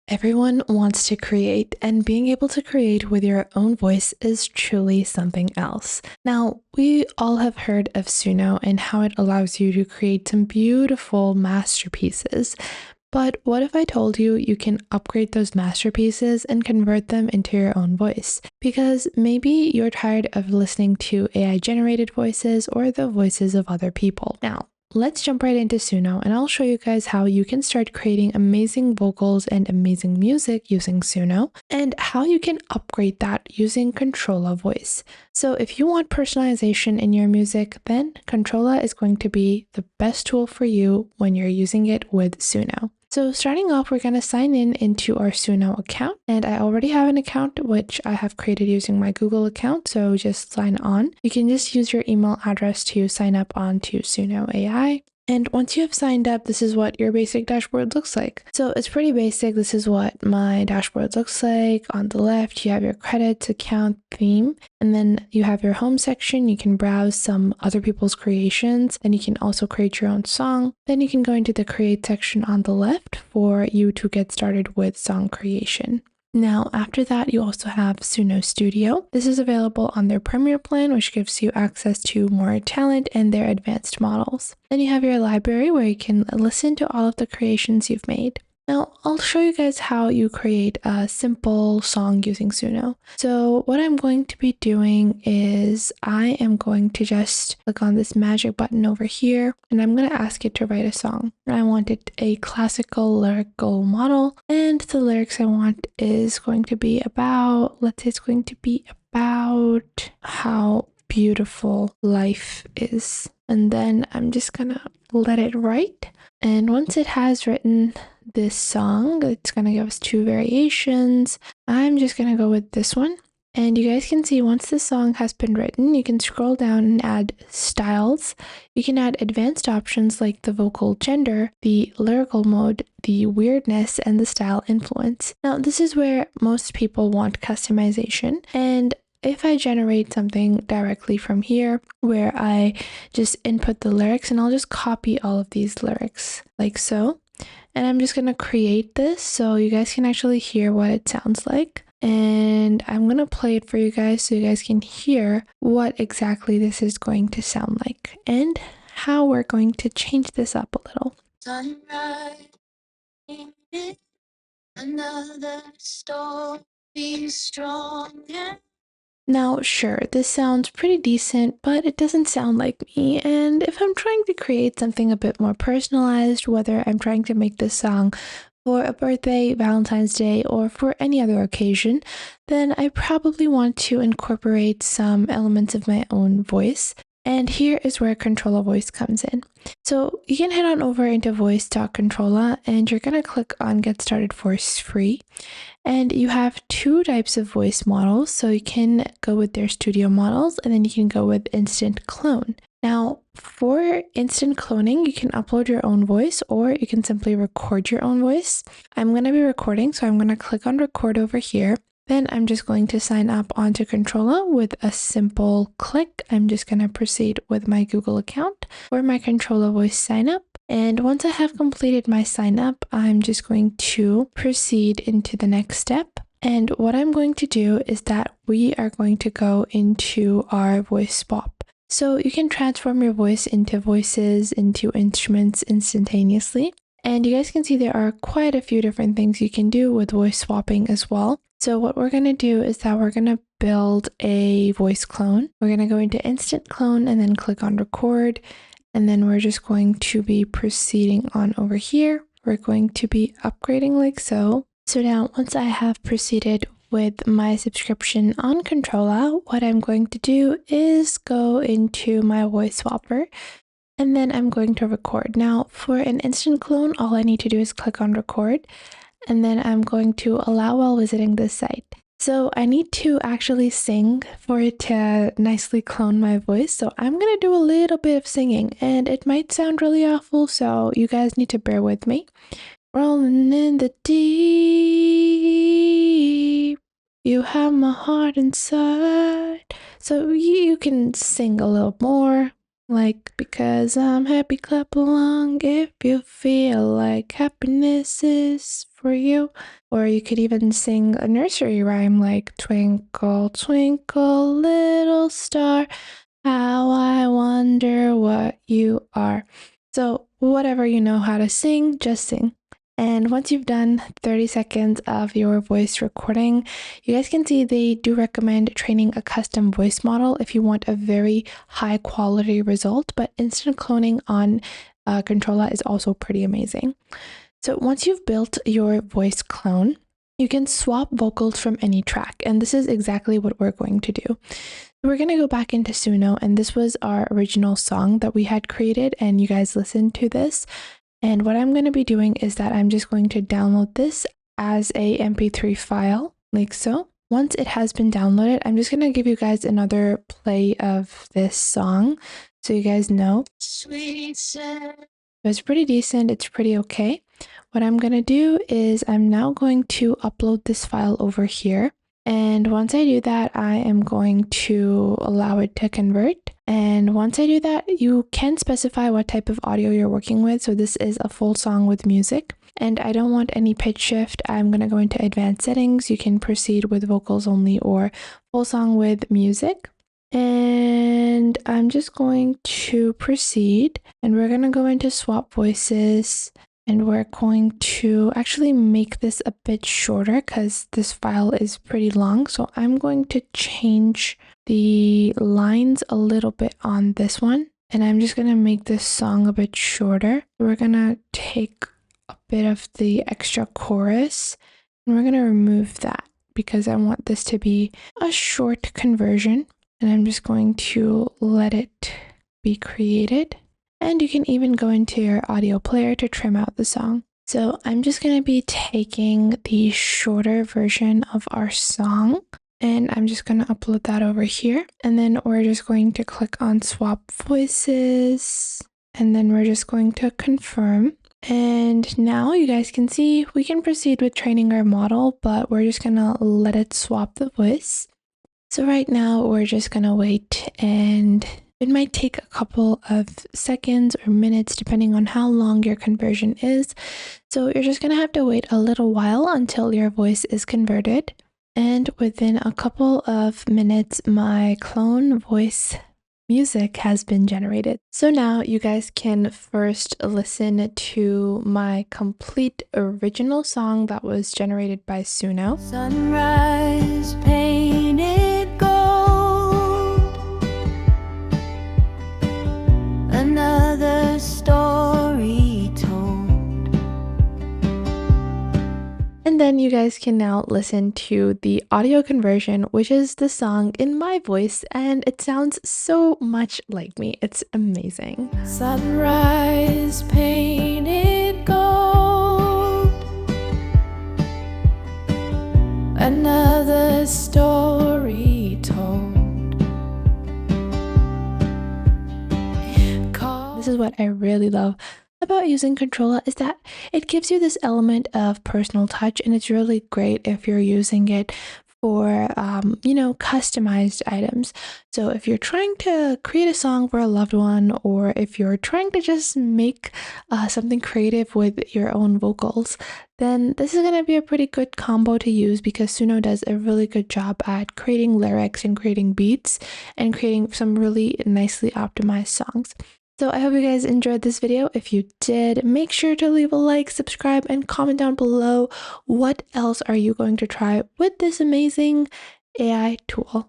Everyone wants to create, and being able to create with your own voice is truly something else. Now, we all have heard of Suno and how it allows you to create some beautiful masterpieces. But what if I told you you can upgrade those masterpieces and convert them into your own voice? Because maybe you're tired of listening to AI generated voices or the voices of other people. Now, let's jump right into Suno and I'll show you guys how you can start creating amazing vocals and amazing music using Suno and how you can upgrade that using Controlla voice. So if you want personalization in your music, then Controlla is going to be the best tool for you when you're using it with Suno. So starting off, we're going to sign in into our Suno account, and I already have an account which I have created using my Google account, so just sign on. You can just use your email address to sign up onto Suno AI. And once you have signed up, this is what your basic dashboard looks like. So it's pretty basic. This is what my dashboard looks like. On the left, you have your credits, account, theme, and then you have your home section. You can browse some other people's creations, and you can also create your own song. Then you can go into the create section on the left for you to get started with song creation. Now, after that, you also have Suno Studio. This is available on their Premier plan, which gives you access to more talent and their advanced models. Then you have your library where you can listen to all of the creations you've made. Now, I'll show you guys how you create a simple song using Suno. So what I'm going to be doing is I am going to just click on this magic button over here, and I'm going to ask it to write a song. I wanted a classical lyrical model, and the lyrics I want is going to be about, let's say it's going to be about how beautiful life is. And then I'm just gonna let it write. And once it has written this song, it's gonna give us two variations. I'm just gonna go with this one. And you guys can see once the song has been written, you can scroll down and add styles. You can add advanced options like the vocal gender, the lyrical mode, the weirdness, and the style influence. Now, this is where most people want customization. And if I generate something directly from here where I just input the lyrics, and I'll just copy all of these lyrics like so. And I'm just going to create this so you guys can actually hear what it sounds like. And I'm going to play it for you guys so you guys can hear what exactly this is going to sound like and how we're going to change this up a little. Sunrise, another storm, be strong. Now, sure, this sounds pretty decent, but it doesn't sound like me. And if I'm trying to create something a bit more personalized, whether I'm trying to make this song for a birthday, Valentine's Day, or for any other occasion, then I probably want to incorporate some elements of my own voice. And here is where Controlla Voice comes in. So you can head on over into voice.controlla and you're going to click on Get Started Voice Free. And you have two types of voice models. So you can go with their studio models and then you can go with instant clone. Now, for instant cloning, you can upload your own voice or you can simply record your own voice. I'm going to be recording, so I'm going to click on record over here. Then I'm just going to sign up onto Controlla with a simple click. I'm just going to proceed with my Google account or my Controlla voice sign up. And once I have completed my sign up, I'm just going to proceed into the next step. And what I'm going to do is that we are going to go into our voice swap. So you can transform your voice into voices, into instruments instantaneously. And you guys can see there are quite a few different things you can do with voice swapping as well. So what we're going to do is that we're going to build a voice clone. We're going to go into instant clone and then click on record. And then we're just going to be proceeding on over here. We're going to be upgrading like so. So now once I have proceeded with my subscription on Controlla, what I'm going to do is go into my voice swapper. And then I'm going to record. Now for an instant clone, all I need to do is click on record. And then I'm going to allow while visiting this site. So I need to actually sing for it to nicely clone my voice. So I'm going to do a little bit of singing and it might sound really awful. So you guys need to bear with me. Rolling in the deep, you have my heart inside. So you can sing a little more. Like, because I'm happy, clap along if you feel like happiness is for you. Or you could even sing a nursery rhyme like, twinkle, twinkle, little star, how I wonder what you are. So, whatever you know how to sing, just sing. And once you've done 30 seconds of your voice recording, you guys can see they do recommend training a custom voice model if you want a very high quality result, but instant cloning on Controlla is also pretty amazing. So once you've built your voice clone, you can swap vocals from any track, and this is exactly what we're going to do. We're going to go back into Suno, and this was our original song that we had created, and you guys listened to this. And what I'm going to be doing is that I'm just going to download this as a MP3 file, like so. Once it has been downloaded, I'm just going to give you guys another play of this song so you guys know. It's pretty decent. It's pretty okay. What I'm going to do is I'm now going to upload this file over here. And once I do that, I am going to allow it to convert. And once I do that, you can specify what type of audio you're working with. So this is a full song with music. And I don't want any pitch shift. I'm going to go into advanced settings. You can proceed with vocals only or full song with music. And I'm just going to proceed. And we're going to go into swap voices. And we're going to actually make this a bit shorter because this file is pretty long. So I'm going to change the lines a little bit on this one. And I'm just going to make this song a bit shorter. We're going to take a bit of the extra chorus and we're going to remove that because I want this to be a short conversion. And I'm just going to let it be created. And you can even go into your audio player to trim out the song. So I'm just going to be taking the shorter version of our song and I'm just going to upload that over here. And then we're just going to click on swap voices and then we're just going to confirm. And now you guys can see we can proceed with training our model, but we're just going to let it swap the voice. So right now we're just going to wait and it might take a couple of seconds or minutes depending on how long your conversion is. So you're just going to have to wait a little while until your voice is converted. And within a couple of minutes, my clone voice music has been generated. So now you guys can first listen to my complete original song that was generated by Suno. Sunrise painted gold, another story told. And then you guys can now listen to the audio conversion, which is the song in my voice, and it sounds so much like me. It's amazing. Sunrise painted gold, another story told. This is what I really love about using Controlla is that it gives you this element of personal touch, and it's really great if you're using it for customized items. So if you're trying to create a song for a loved one, or if you're trying to just make something creative with your own vocals, then this is going to be a pretty good combo to use because Suno does a really good job at creating lyrics and creating beats and creating some really nicely optimized songs. So I hope you guys enjoyed this video. If you did, make sure to leave a like, subscribe, and comment down below what else are you going to try with this amazing AI tool.